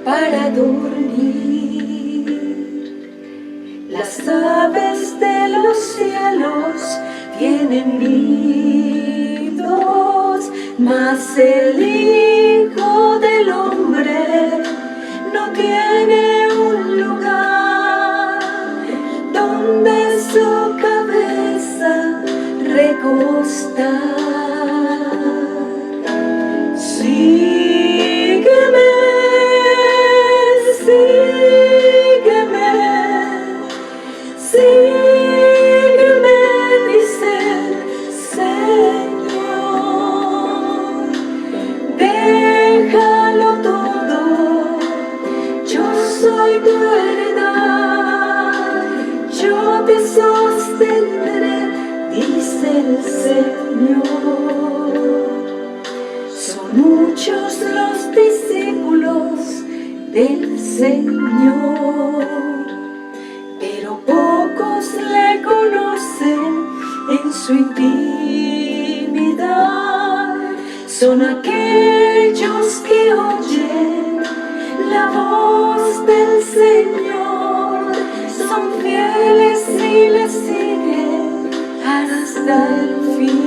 para dormir. Las aves de los cielos tienen nidos, mas el Hijo del Hombre no tiene un lugar donde su cabeza recostar. Sígueme, sígueme, sígueme, dice el Señor. Déjalo todo, yo soy tu heredad, yo te sostendré, dice el Señor. Son muchos los discípulos del Señor, pero pocos le conocen en su intimidad. Son aquellos que oyen la voz del Señor, son fieles y le siguen hasta el fin.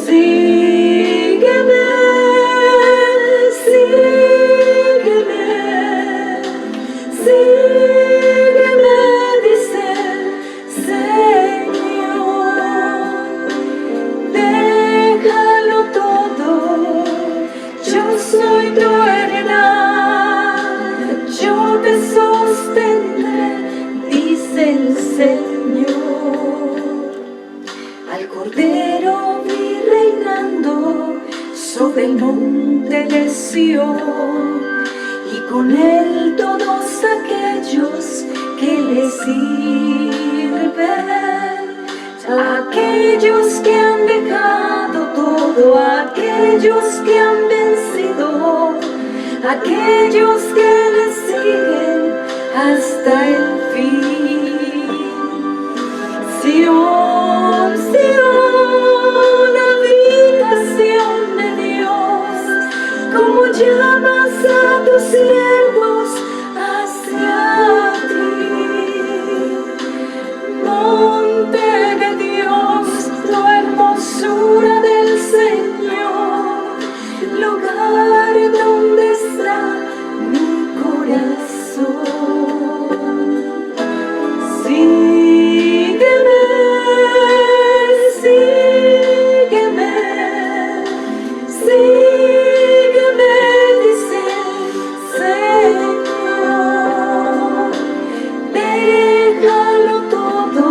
Sígueme, sígueme, sígueme, dice el Señor. Déjalo todo, yo soy tu heredad, yo te sostendré, dice el Señor. Al Cordero vi reinando sobre el monte de Sión, y con él todos aquellos que le sirven, aquellos que han dejado todo, aquellos que han vencido, aquellos que le siguen hasta el fin. Sion, Sion, habitación de Dios, como llamas a tus siervos hacia ti. Monte de Dios, la hermosura del Señor, lugar donde está mi corazón. Sígueme, sígueme, sígueme, dice el Señor. Déjalo todo,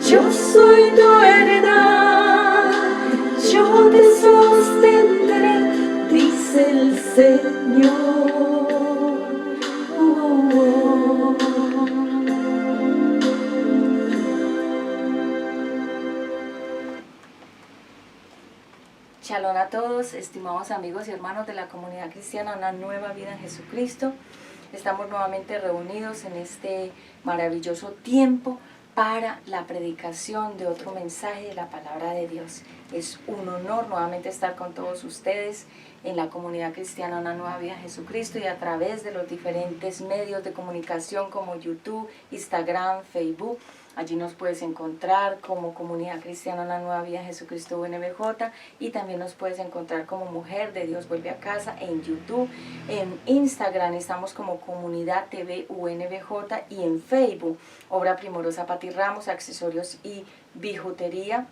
yo soy tu heredad, yo te sostendré, dice el Señor. Shalom a todos, estimados amigos y hermanos de la comunidad cristiana Una Nueva Vida en Jesucristo. Estamos nuevamente reunidos en este maravilloso tiempo para la predicación de otro mensaje de la palabra de Dios. Es un honor nuevamente estar con todos ustedes en la comunidad cristiana Una Nueva Vida en Jesucristo y a través de los diferentes medios de comunicación como YouTube, Instagram, Facebook. Allí nos puedes encontrar como Comunidad Cristiana Una Nueva Vida en Jesucristo UNBJ, y también nos puedes encontrar como Mujer de Dios Vuelve a Casa en YouTube. En Instagram estamos como Comunidad TV UNBJ, y en Facebook Obra Primorosa Pati Ramos, accesorios y bijutería.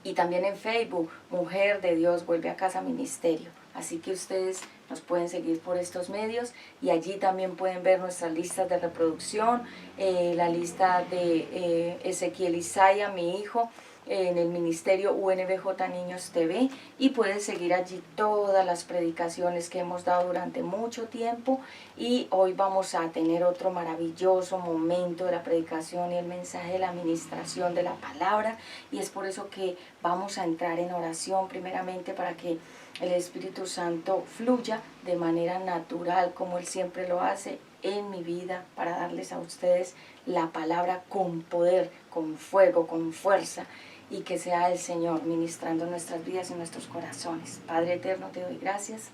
Y también en Facebook Mujer de Dios Vuelve a Casa Ministerio. Así que ustedes nos pueden seguir por estos medios, y allí también pueden ver nuestras listas de reproducción, la lista de Ezequiel Isaya, mi hijo, en el ministerio UNBJ Niños TV, y pueden seguir allí todas las predicaciones que hemos dado durante mucho tiempo. Y hoy vamos a tener otro maravilloso momento de la predicación y el mensaje de la administración de la palabra, y es por eso que vamos a entrar en oración primeramente para que el Espíritu Santo fluya de manera natural como Él siempre lo hace en mi vida, para darles a ustedes la palabra con poder, con fuego, con fuerza, y que sea el Señor ministrando nuestras vidas y nuestros corazones. Padre eterno, te doy gracias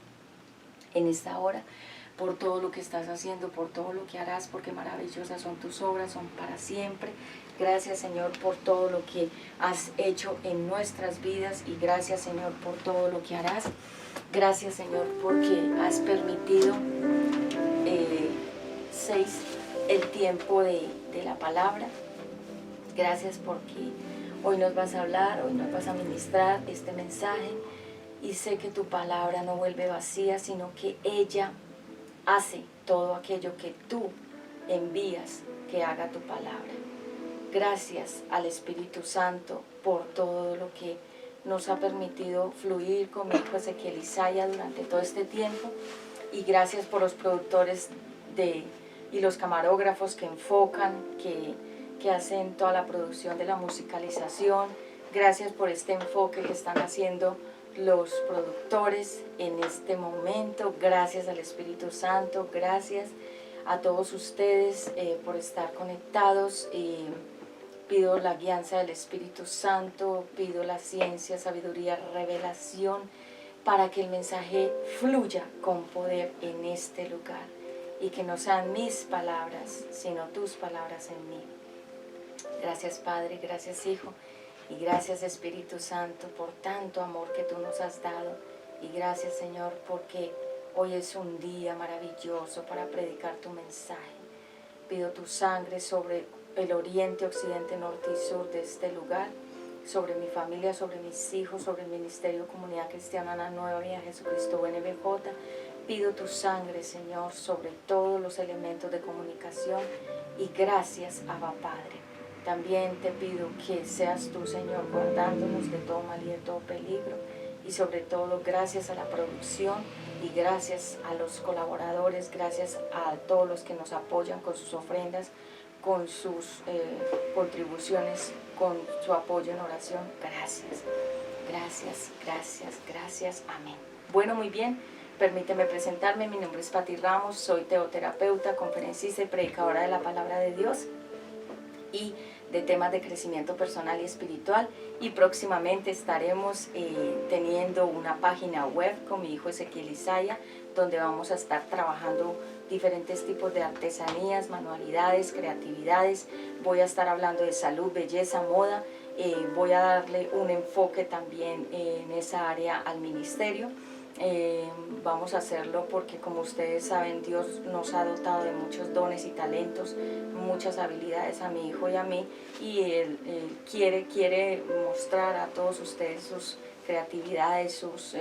en esta hora, por todo lo que estás haciendo, por todo lo que harás, porque maravillosas son tus obras, son para siempre. Gracias, Señor, por todo lo que has hecho en nuestras vidas y gracias, Señor, por todo lo que harás. Gracias, Señor, porque has permitido 6, el tiempo de la palabra. Gracias porque hoy nos vas a hablar, hoy nos vas a ministrar este mensaje y sé que tu palabra no vuelve vacía, sino que ella hace todo aquello que tú envías que haga tu palabra. Gracias al Espíritu Santo por todo lo que nos ha permitido fluir con mi hijo Ezequiel Isaya durante todo este tiempo y gracias por los productores y los camarógrafos que enfocan, que hacen toda la producción de la musicalización. Gracias por este enfoque que están haciendo los productores en este momento. Gracias al Espíritu Santo, gracias a todos ustedes por estar conectados. Pido la guianza del Espíritu Santo, pido la ciencia, sabiduría, revelación, para que el mensaje fluya con poder en este lugar y que no sean mis palabras, sino tus palabras en mí. Gracias, Padre, gracias, Hijo, y gracias, Espíritu Santo, por tanto amor que tú nos has dado. Y gracias, Señor, porque hoy es un día maravilloso para predicar tu mensaje. Pido tu sangre sobre el oriente, occidente, norte y sur de este lugar, sobre mi familia, sobre mis hijos, sobre el Ministerio Comunidad Cristiana La Nueva Vida Jesucristo UNBJ. Pido tu sangre, Señor, sobre todos los elementos de comunicación y gracias, Abba Padre. También te pido que seas tú, Señor, guardándonos de todo mal y de todo peligro y sobre todo gracias a la producción y gracias a los colaboradores, gracias a todos los que nos apoyan con sus ofrendas, con sus contribuciones, con su apoyo en oración. Gracias, gracias, gracias, gracias. Amén. Bueno, muy bien. Permíteme presentarme. Mi nombre es Pati Ramos. Soy teoterapeuta, conferencista y predicadora de la Palabra de Dios y de temas de crecimiento personal y espiritual. Y próximamente estaremos teniendo una página web con mi hijo Ezequiel Isaya, donde vamos a estar trabajando diferentes tipos de artesanías, manualidades, creatividades. Voy a estar hablando de salud, belleza, moda. Voy a darle un enfoque también en esa área al ministerio. Vamos a hacerlo porque, como ustedes saben, Dios nos ha dotado de muchos dones y talentos, muchas habilidades a mi hijo y a mí, y él quiere mostrar a todos ustedes sus creatividades, sus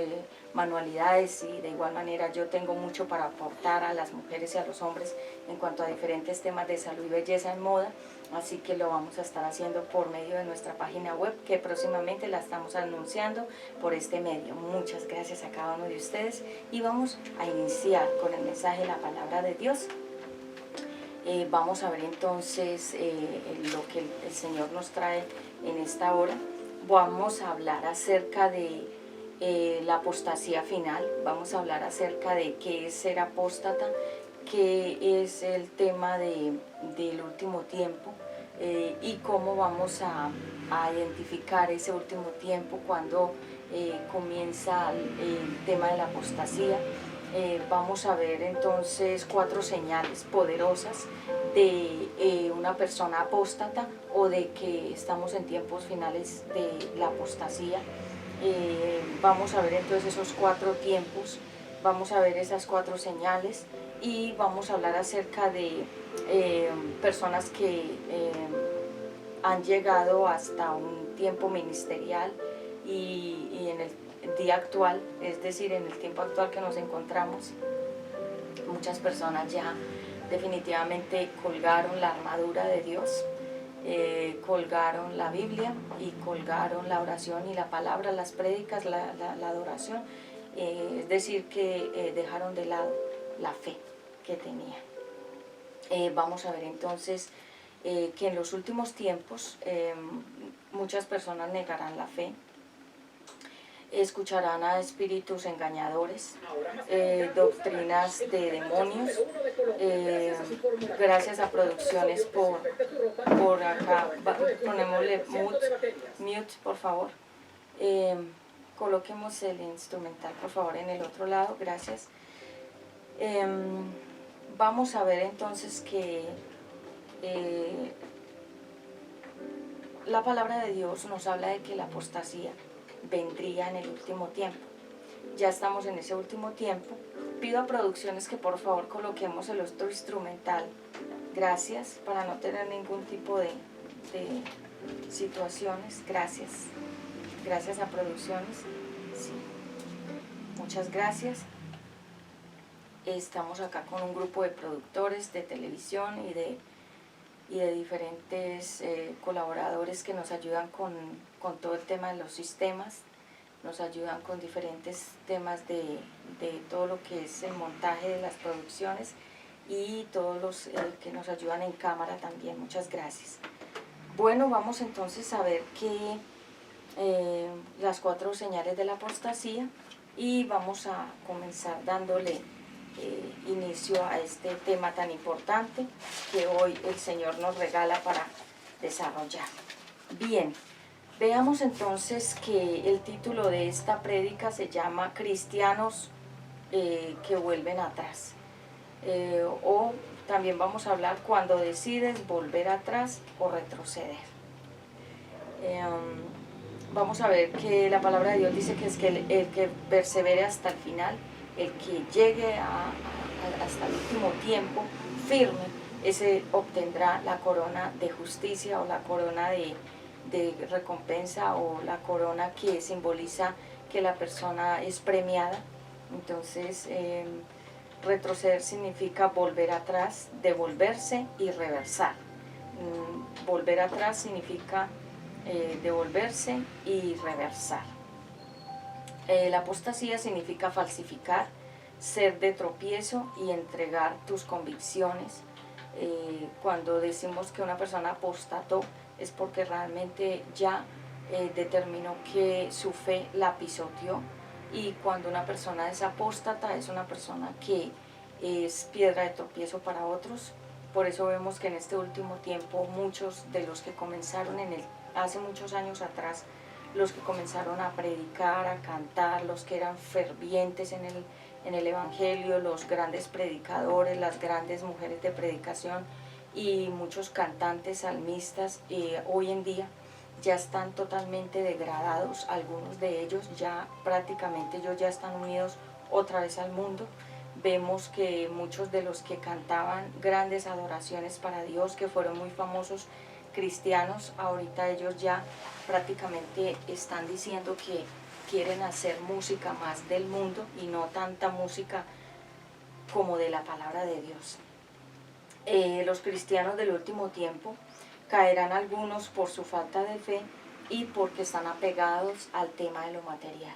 manualidades, y de igual manera yo tengo mucho para aportar a las mujeres y a los hombres en cuanto a diferentes temas de salud y belleza en moda, así que lo vamos a estar haciendo por medio de nuestra página web, que próximamente la estamos anunciando por este medio. Muchas gracias a cada uno de ustedes y vamos a iniciar con el mensaje de la palabra de Dios. Vamos a ver entonces lo que el Señor nos trae en esta hora. Vamos a hablar acerca de la apostasía final, vamos a hablar acerca de qué es ser apóstata, qué es el tema del último tiempo y cómo vamos a identificar ese último tiempo cuando comienza el tema de la apostasía. Vamos a ver entonces 4 señales poderosas de una persona apóstata o de que estamos en tiempos finales de la apostasía. Vamos a ver entonces esos 4 tiempos, vamos a ver esas 4 señales y vamos a hablar acerca de personas que han llegado hasta un tiempo ministerial y en el día actual, es decir, en el tiempo actual que nos encontramos, muchas personas ya definitivamente colgaron la armadura de Dios, colgaron la Biblia y colgaron la oración y la palabra, las prédicas, la adoración, es decir, que dejaron de lado la fe que tenían. Vamos a ver entonces que en los últimos tiempos muchas personas negarán la fe, escucharán a espíritus engañadores, doctrinas de demonios. Gracias a Producciones por acá. Ponémosle mute, por favor. Coloquemos el instrumental, por favor, en el otro lado. Gracias. Vamos a ver entonces que la palabra de Dios nos habla de que la apostasía vendría en el último tiempo. Ya estamos en ese último tiempo. Pido a producciones que por favor coloquemos el otro instrumental. Gracias, para no tener ningún tipo de situaciones. Gracias. Gracias a producciones. Sí. Muchas gracias. Estamos acá con un grupo de productores de televisión y de diferentes colaboradores que nos ayudan con todo el tema de los sistemas, nos ayudan con diferentes temas de todo lo que es el montaje de las producciones y todos los que nos ayudan en cámara también. Muchas gracias. Bueno, vamos entonces a ver las 4 señales de la apostasía y vamos a comenzar dándole inicio a este tema tan importante que hoy el Señor nos regala para desarrollar. Bien, veamos entonces que el título de esta prédica se llama Cristianos que vuelven atrás, o también vamos a hablar cuando decides volver atrás o retroceder. Vamos a ver que la palabra de Dios dice que es que el que persevere hasta el final, el que llegue hasta el último tiempo firme, ese obtendrá la corona de justicia o la corona de recompensa o la corona que simboliza que la persona es premiada. Entonces, retroceder significa volver atrás, devolverse y reversar. Volver atrás significa devolverse y reversar. La apostasía significa falsificar, ser de tropiezo y entregar tus convicciones. Cuando decimos que una persona apostató es porque realmente ya determinó que su fe la pisoteó, y cuando una persona es apóstata es una persona que es piedra de tropiezo para otros. Por eso vemos que en este último tiempo muchos de los que comenzaron hace muchos años atrás, los que comenzaron a predicar, a cantar, los que eran fervientes en el Evangelio, los grandes predicadores, las grandes mujeres de predicación y muchos cantantes salmistas, hoy en día ya están totalmente degradados. Algunos de ellos ya prácticamente ellos ya están unidos otra vez al mundo. Vemos que muchos de los que cantaban grandes adoraciones para Dios, que fueron muy famosos cristianos, ahorita ellos ya prácticamente están diciendo que quieren hacer música más del mundo y no tanta música como de la palabra de Dios. Los cristianos del último tiempo caerán algunos por su falta de fe y porque están apegados al tema de lo material.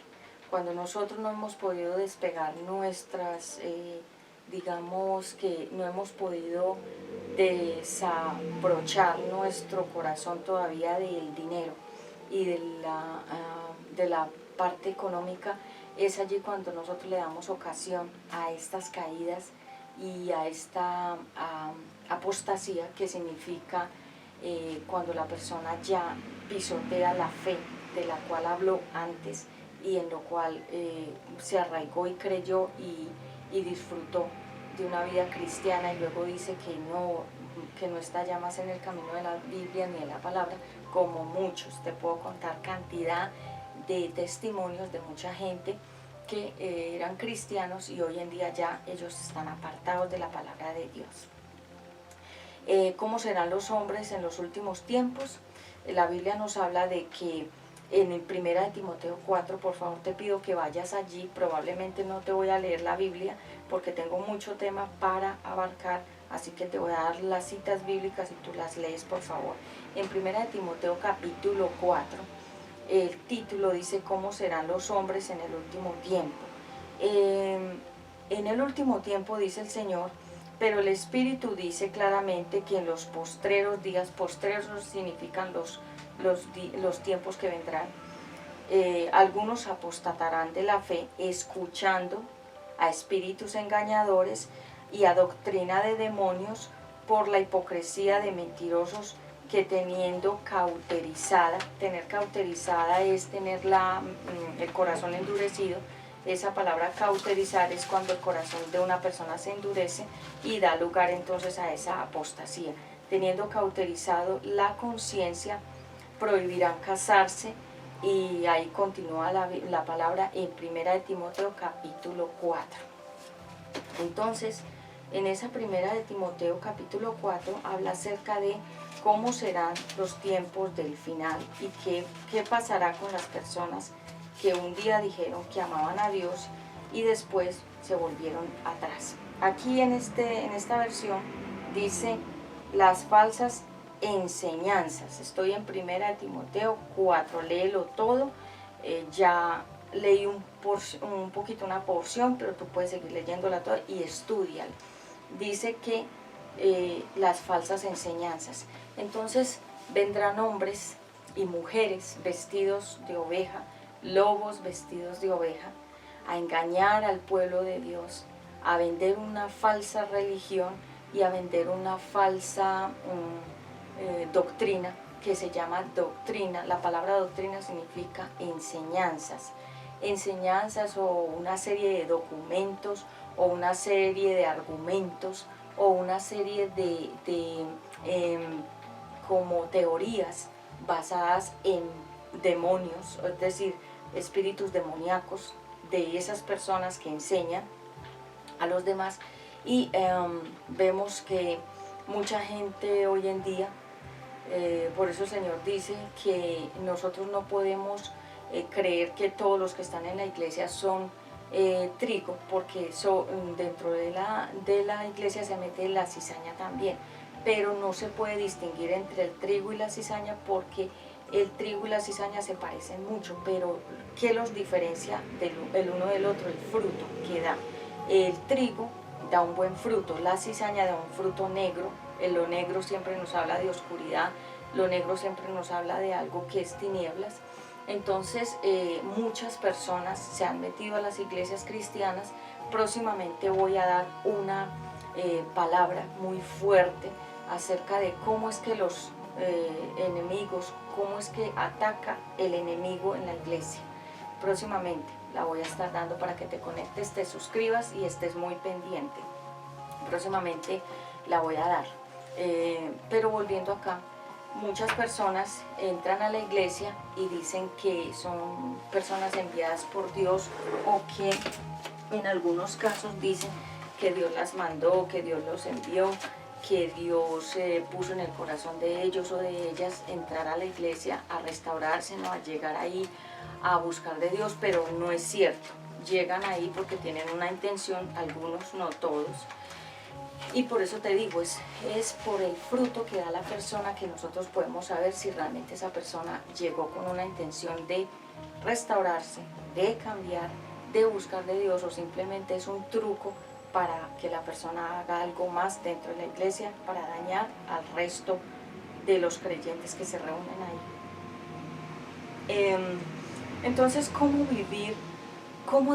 Cuando nosotros no hemos podido despegar nuestras, digamos que no hemos podido desabrochar nuestro corazón todavía del dinero y de la parte económica, es allí cuando nosotros le damos ocasión a estas caídas y a esta apostasía, que significa cuando la persona ya pisotea la fe de la cual habló antes y en lo cual se arraigó y creyó y disfrutó de una vida cristiana, y luego dice que no está ya más en el camino de la Biblia ni de la palabra, como muchos. Te puedo contar cantidad de testimonios de mucha gente que eran cristianos y hoy en día ya ellos están apartados de la palabra de Dios. ¿Cómo serán los hombres en los últimos tiempos? La Biblia nos habla de que en el 1 de Timoteo 4, por favor te pido que vayas allí. Probablemente no te voy a leer la Biblia porque tengo mucho tema para abarcar, así que te voy a dar las citas bíblicas y tú las lees, por favor. En 1 de Timoteo capítulo 4, el título dice ¿cómo serán los hombres en el último tiempo? En el último tiempo, dice el Señor, pero el Espíritu dice claramente que en los postreros días, postreros significan los tiempos que vendrán, algunos apostatarán de la fe, escuchando a espíritus engañadores y a doctrina de demonios, por la hipocresía de mentirosos, que teniendo cauterizada, tener cauterizada es tener el corazón endurecido, Esa palabra cauterizar es cuando el corazón de una persona se endurece y da lugar entonces a esa apostasía. Teniendo cauterizado la conciencia, prohibirán casarse, y ahí continúa la palabra en 1 de Timoteo capítulo 4. Entonces, en esa 1 de Timoteo capítulo 4 habla acerca de cómo serán los tiempos del final y qué pasará con las personas que un día dijeron que amaban a Dios y después se volvieron atrás. Aquí en esta versión dice las falsas enseñanzas. Estoy en 1 de Timoteo 4, léelo todo. Ya leí un poquito una porción, pero tú puedes seguir leyéndola toda y estudiala. Dice que las falsas enseñanzas. Entonces vendrán hombres y mujeres vestidos de oveja, lobos vestidos de oveja, a engañar al pueblo de Dios, a vender una falsa religión y a vender una falsa doctrina que se llama doctrina. La palabra doctrina significa enseñanzas. Enseñanzas o una serie de documentos o una serie de argumentos o una serie de como teorías basadas en demonios, es decir, espíritus demoníacos de esas personas que enseñan a los demás. Y vemos que mucha gente hoy en día, por eso el Señor dice que nosotros no podemos creer que todos los que están en la iglesia son trigo, porque dentro de la iglesia se mete la cizaña también, pero no se puede distinguir entre el trigo y la cizaña porque el trigo y la cizaña se parecen mucho, pero ¿qué los diferencia el uno del otro? El fruto que da. El trigo da un buen fruto, la cizaña da un fruto negro. Lo negro siempre nos habla de oscuridad, lo negro siempre nos habla de algo que es tinieblas. Entonces muchas personas se han metido a las iglesias cristianas. Próximamente voy a dar una palabra muy fuerte acerca de cómo es que los enemigos, cómo es que ataca el enemigo en la iglesia. Próximamente la voy a estar dando para que te conectes, te suscribas y estés muy pendiente. Próximamente la voy a dar. Pero volviendo acá, muchas personas entran a la iglesia y dicen que son personas enviadas por Dios, o que en algunos casos dicen que Dios las mandó, que Dios los envió, que Dios puso en el corazón de ellos o de ellas entrar a la iglesia a restaurarse, ¿no? A llegar ahí a buscar de Dios, pero no es cierto. Llegan ahí porque tienen una intención, algunos, no todos. Y por eso te digo, es por el fruto que da la persona que nosotros podemos saber si realmente esa persona llegó con una intención de restaurarse, de cambiar, de buscar de Dios, o simplemente es un truco para que la persona haga algo más dentro de la iglesia para dañar al resto de los creyentes que se reúnen ahí. Entonces, ¿cómo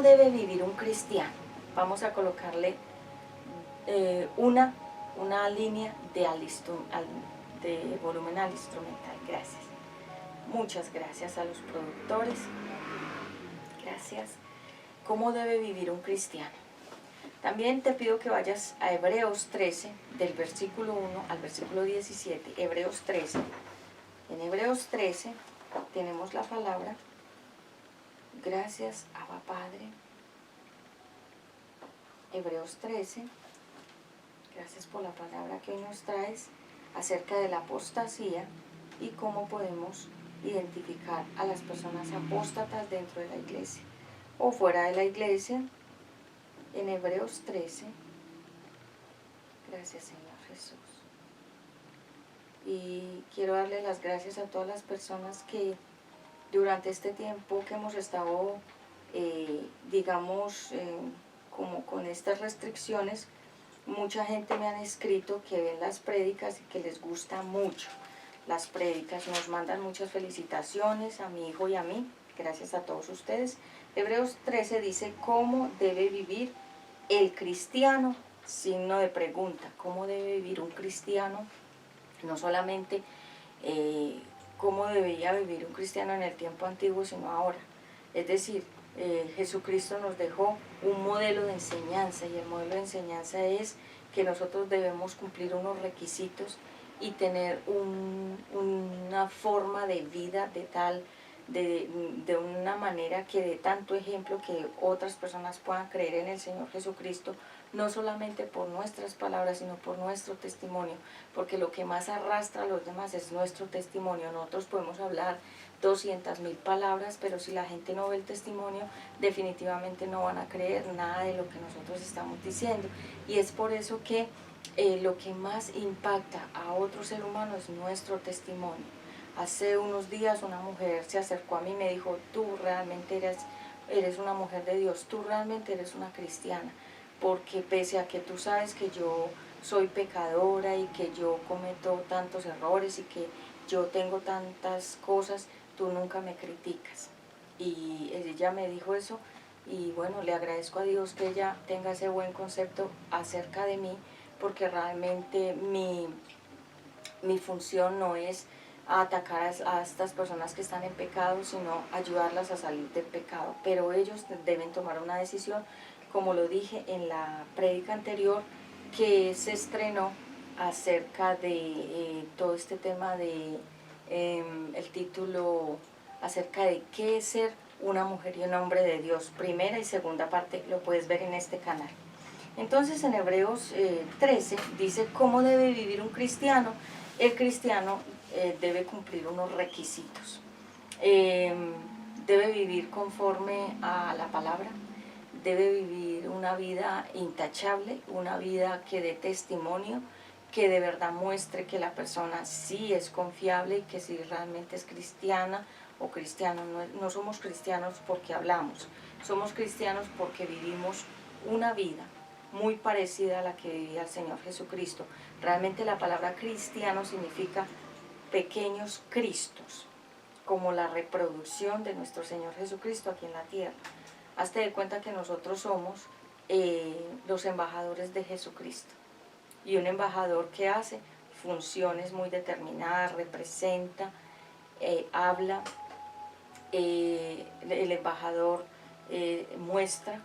debe vivir un cristiano? Vamos a colocarle una línea de volumen al instrumental. Gracias. Muchas gracias a los productores. Gracias. ¿Cómo debe vivir un cristiano? También te pido que vayas a Hebreos 13, del versículo 1 al versículo 17. Hebreos 13. En Hebreos 13 tenemos la palabra. Gracias, Abba Padre. Hebreos 13. Gracias por la palabra que hoy nos traes acerca de la apostasía y cómo podemos identificar a las personas apóstatas dentro de la iglesia o fuera de la iglesia. En Hebreos 13. Gracias, Señor Jesús. Y quiero darle las gracias a todas las personas que durante este tiempo que hemos estado, como con estas restricciones, mucha gente me han escrito que ven las prédicas y que les gusta mucho las prédicas. Nos mandan muchas felicitaciones a mi hijo y a mí. Gracias a todos ustedes. Hebreos 13 dice cómo debe vivir el cristiano, signo de pregunta. ¿Cómo debe vivir un cristiano? No solamente cómo debería vivir un cristiano en el tiempo antiguo, sino ahora. Es decir, Jesucristo nos dejó un modelo de enseñanza, y el modelo de enseñanza es que nosotros debemos cumplir unos requisitos y tener una forma de vida de una manera que dé tanto ejemplo que otras personas puedan creer en el Señor Jesucristo, no solamente por nuestras palabras, sino por nuestro testimonio, porque lo que más arrastra a los demás es nuestro testimonio. Nosotros podemos hablar 200.000 palabras, pero si la gente no ve el testimonio, definitivamente no van a creer nada de lo que nosotros estamos diciendo. Y es por eso que lo que más impacta a otro ser humano es nuestro testimonio. Hace unos días una mujer se acercó a mí y me dijo: tú realmente eres una mujer de Dios, tú realmente eres una cristiana, porque pese a que tú sabes que yo soy pecadora y que yo cometo tantos errores y que yo tengo tantas cosas, tú nunca me criticas. Y ella me dijo eso, y bueno, le agradezco a Dios que ella tenga ese buen concepto acerca de mí, porque realmente mi función no es atacar a estas personas que están en pecado, sino ayudarlas a salir del pecado. Pero ellos deben tomar una decisión, como lo dije en la prédica anterior, que se estrenó acerca de todo este tema de el título acerca de qué es ser una mujer y un hombre de Dios. Primera y segunda parte lo puedes ver en este canal. Entonces en Hebreos 13 dice cómo debe vivir un cristiano. El cristiano debe cumplir unos requisitos. Debe vivir conforme a la palabra, debe vivir una vida intachable, una vida que dé testimonio, que de verdad muestre que la persona sí es confiable y que sí realmente es cristiana o cristiano. No somos cristianos porque hablamos, somos cristianos porque vivimos una vida muy parecida a la que vivía el Señor Jesucristo. Realmente la palabra cristiano significa pequeños cristos, como la reproducción de nuestro Señor Jesucristo aquí en la tierra. Hazte de cuenta que nosotros somos los embajadores de Jesucristo. Y un embajador que hace funciones muy determinadas, representa, habla, el embajador muestra,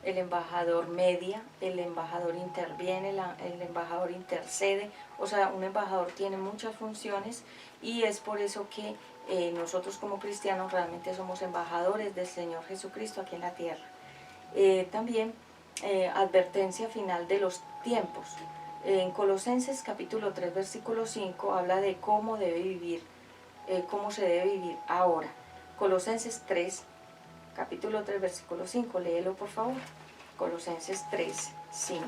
el embajador media, el embajador interviene, el embajador intercede. O sea, un embajador tiene muchas funciones, y es por eso que nosotros como cristianos realmente somos embajadores del Señor Jesucristo aquí en la tierra. También advertencia final de los tiempos. En Colosenses capítulo 3 versículo 5 habla de cómo debe vivir, cómo se debe vivir ahora. Colosenses 3 capítulo 3 versículo 5, léelo por favor. Colosenses 3, 5.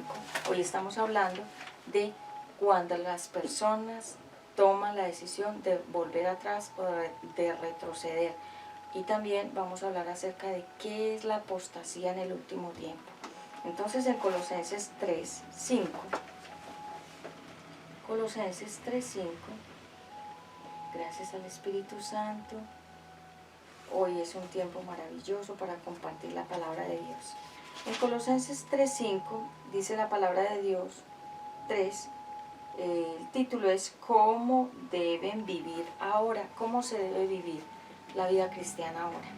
Hoy estamos hablando de cuando las personas toman la decisión de volver atrás o de retroceder. Y también vamos a hablar acerca de qué es la apostasía en el último tiempo. Entonces en Colosenses 3, 5. Colosenses 3, 5. Gracias al Espíritu Santo. Hoy es un tiempo maravilloso para compartir la palabra de Dios. En Colosenses 3:5 dice la palabra de Dios, 3, el título es ¿cómo deben vivir ahora? ¿Cómo se debe vivir la vida cristiana ahora?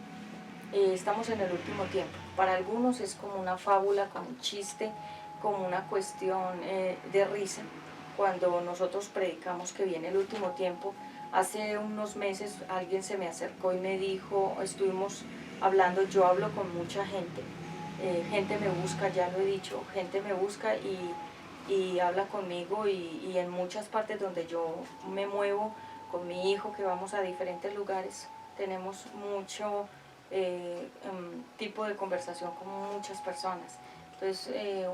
Estamos en el último tiempo. Para algunos es como una fábula, como un chiste, como una cuestión de risa, cuando nosotros predicamos que viene el último tiempo. Hace unos meses alguien se me acercó y me dijo, estuvimos hablando, yo hablo con mucha gente, gente me busca, ya lo he dicho, gente me busca y habla conmigo, y en muchas partes donde yo me muevo con mi hijo, que vamos a diferentes lugares, tenemos mucho tipo de conversación con muchas personas. Entonces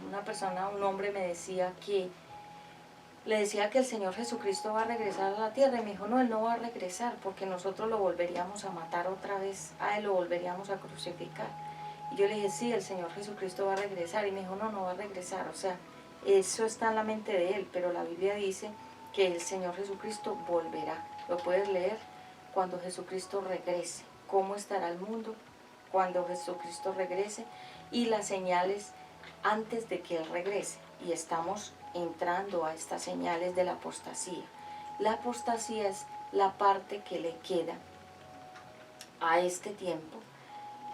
una persona, un hombre me decía que le decía que el Señor Jesucristo va a regresar a la tierra, y me dijo, no, Él no va a regresar, porque nosotros lo volveríamos a matar otra vez, a Él lo volveríamos a crucificar. Y yo le dije, sí, el Señor Jesucristo va a regresar, y me dijo, no, no va a regresar. O sea, eso está en la mente de Él, pero la Biblia dice que el Señor Jesucristo volverá. Lo puedes leer cuando Jesucristo regrese, cómo estará el mundo cuando Jesucristo regrese, y las señales antes de que Él regrese. Y estamos entrando a estas señales de la apostasía. La apostasía es la parte que le queda a este tiempo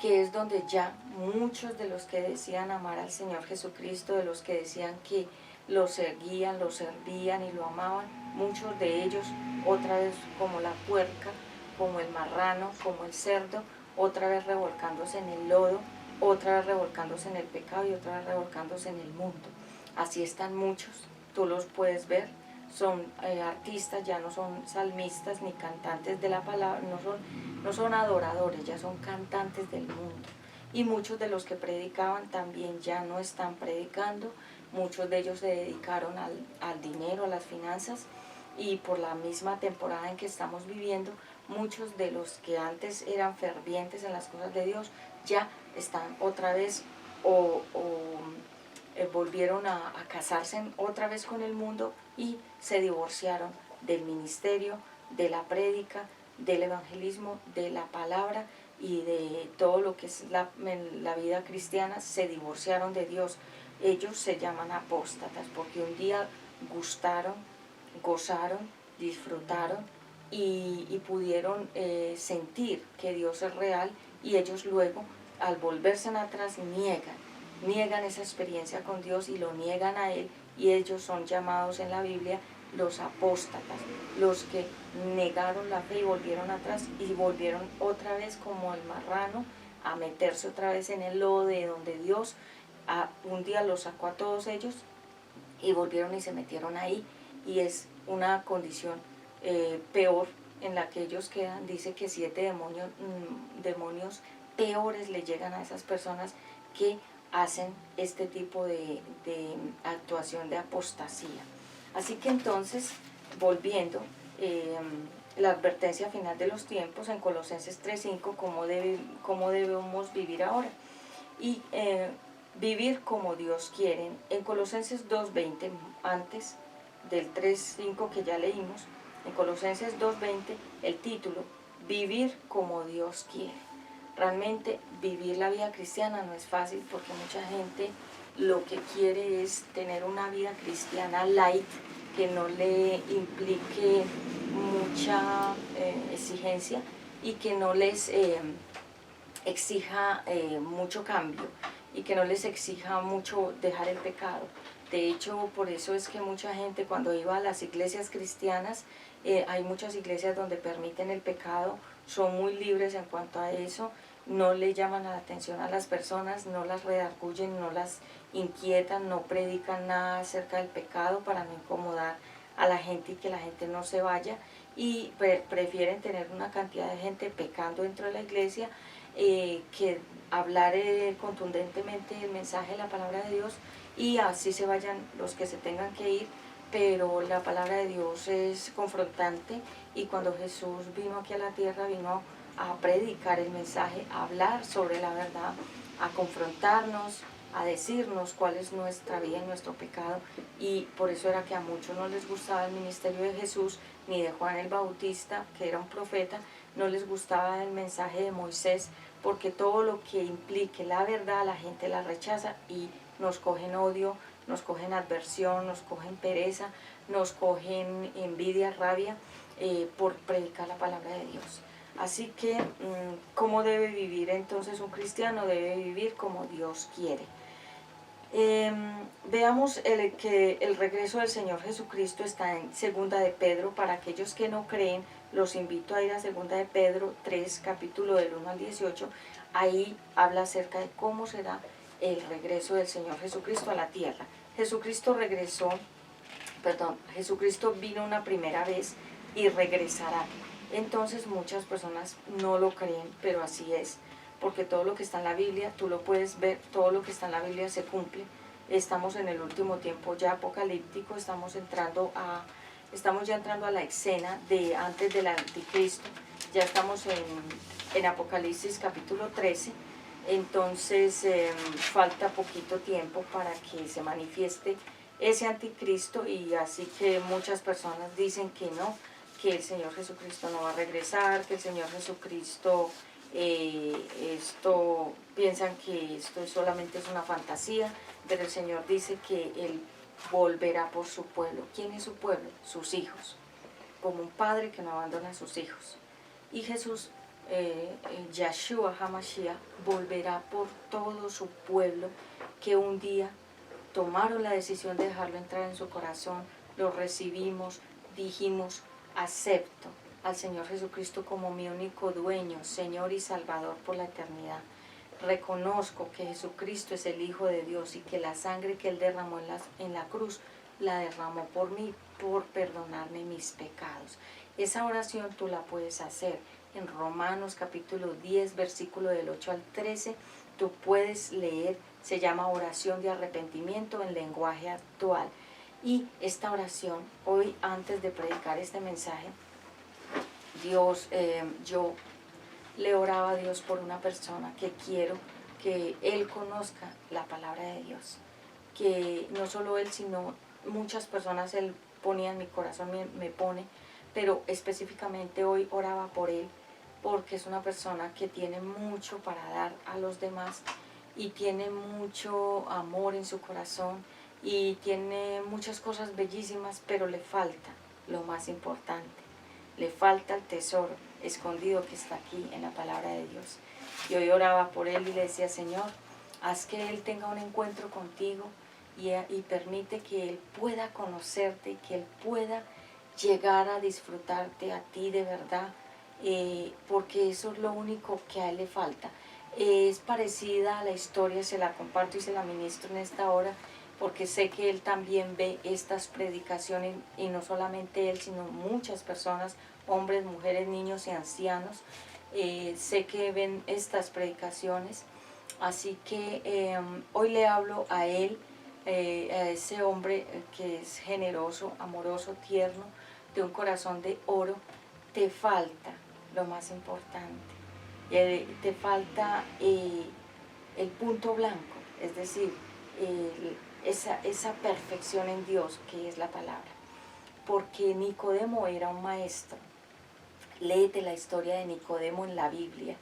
que es donde ya muchos de los que decían amar al Señor Jesucristo, de los que decían que lo seguían, lo servían y lo amaban, muchos de ellos otra vez como la puerca, como el marrano, como el cerdo, otra vez revolcándose en el lodo, otra vez revolcándose en el pecado y otra vez revolcándose en el mundo. Así están muchos, tú los puedes ver, son artistas, ya no son salmistas ni cantantes de la palabra, no son adoradores, ya son cantantes del mundo. Y muchos de los que predicaban también ya no están predicando, muchos de ellos se dedicaron al dinero, a las finanzas, y por la misma temporada en que estamos viviendo, muchos de los que antes eran fervientes en las cosas de Dios ya están otra vez volvieron a casarse otra vez con el mundo y se divorciaron del ministerio, de la prédica, del evangelismo, de la palabra y de todo lo que es la vida cristiana. Se divorciaron de Dios. Ellos se llaman apóstatas porque un día gustaron, gozaron, disfrutaron y pudieron sentir que Dios es real, y ellos luego, al volverse atrás, niegan esa experiencia con Dios y lo niegan a Él, y ellos son llamados en la Biblia los apóstatas, los que negaron la fe y volvieron atrás y volvieron otra vez como el marrano a meterse otra vez en el lodo de donde Dios un día los sacó a todos ellos, y volvieron y se metieron ahí, y es una condición peor en la que ellos quedan. Dice que 7 demonios peores le llegan a esas personas que hacen este tipo de actuación de apostasía. Así que entonces, volviendo, la advertencia final de los tiempos en Colosenses 3:5, cómo debemos vivir ahora. Y vivir como Dios quiere. En Colosenses 2:20, antes del 3:5 que ya leímos, en Colosenses 2:20, el título, Vivir como Dios quiere. Realmente vivir la vida cristiana no es fácil, porque mucha gente lo que quiere es tener una vida cristiana light, que no le implique mucha exigencia y que no les exija mucho cambio, y que no les exija mucho dejar el pecado. De hecho, por eso es que mucha gente, cuando iba a las iglesias cristianas, hay muchas iglesias donde permiten el pecado, son muy libres en cuanto a eso, no le llaman la atención a las personas, no las redarguyen, no las inquietan, no predican nada acerca del pecado para no incomodar a la gente y que la gente no se vaya, y prefieren tener una cantidad de gente pecando dentro de la iglesia que hablar contundentemente el mensaje de la palabra de Dios, y así se vayan los que se tengan que ir. Pero la palabra de Dios es confrontante, y cuando Jesús vino aquí a la tierra, vino a predicar el mensaje, a hablar sobre la verdad, a confrontarnos, a decirnos cuál es nuestra vida y nuestro pecado. Y por eso era que a muchos no les gustaba el ministerio de Jesús, ni de Juan el Bautista, que era un profeta, no les gustaba el mensaje de Moisés, porque todo lo que implique la verdad la gente la rechaza, y nos cogen odio, nos cogen adversión, nos cogen pereza, nos cogen envidia, rabia por predicar la palabra de Dios. Así que, ¿cómo debe vivir entonces un cristiano? Debe vivir como Dios quiere. Veamos que el regreso del Señor Jesucristo está en 2 de Pedro. Para aquellos que no creen, los invito a ir a 2 de Pedro 3, capítulo del 1 al 18. Ahí habla acerca de cómo será el regreso del Señor Jesucristo a la tierra. Jesucristo vino una primera vez y regresará. Entonces muchas personas no lo creen, pero así es, porque todo lo que está en la Biblia, tú lo puedes ver, todo lo que está en la Biblia se cumple. Estamos en el último tiempo ya apocalíptico, estamos ya entrando a la escena de antes del anticristo, ya estamos en Apocalipsis capítulo 13, entonces falta poquito tiempo para que se manifieste ese anticristo, y así que muchas personas dicen que no, que el Señor Jesucristo no va a regresar, que el Señor Jesucristo, piensan que esto solamente es una fantasía, pero el Señor dice que Él volverá por su pueblo. ¿Quién es su pueblo? Sus hijos, como un padre que no abandona a sus hijos. Y Jesús Yahshua HaMashiach volverá por todo su pueblo que un día tomaron la decisión de dejarlo entrar en su corazón, lo recibimos, dijimos, acepto al Señor Jesucristo como mi único dueño, Señor y Salvador por la eternidad. Reconozco que Jesucristo es el Hijo de Dios y que la sangre que Él derramó en la cruz la derramó por mí, por perdonarme mis pecados. Esa oración tú la puedes hacer en Romanos capítulo 10, versículo del 8 al 13. Tú puedes leer, se llama oración de arrepentimiento en lenguaje actual. Y esta oración, hoy antes de predicar este mensaje, yo le oraba a Dios por una persona que quiero que Él conozca la palabra de Dios. Que no solo Él, sino muchas personas Él ponía en mi corazón, me pone, pero específicamente hoy oraba por Él, porque es una persona que tiene mucho para dar a los demás y tiene mucho amor en su corazón y tiene muchas cosas bellísimas, pero le falta lo más importante. Le falta el tesoro escondido que está aquí en la palabra de Dios. Y hoy oraba por él y le decía, Señor, haz que él tenga un encuentro contigo y permite que él pueda conocerte, que él pueda llegar a disfrutarte a ti de verdad, porque eso es lo único que a él le falta. Es parecida a la historia, se la comparto y se la ministro en esta hora, porque sé que él también ve estas predicaciones, y no solamente él, sino muchas personas, hombres, mujeres, niños y ancianos, sé que ven estas predicaciones, así que hoy le hablo a él, a ese hombre que es generoso, amoroso, tierno, de un corazón de oro. Te falta lo más importante, te falta el punto blanco, es decir, esa perfección en Dios que es la palabra. Porque Nicodemo era un maestro. Léete la historia de Nicodemo en la Biblia.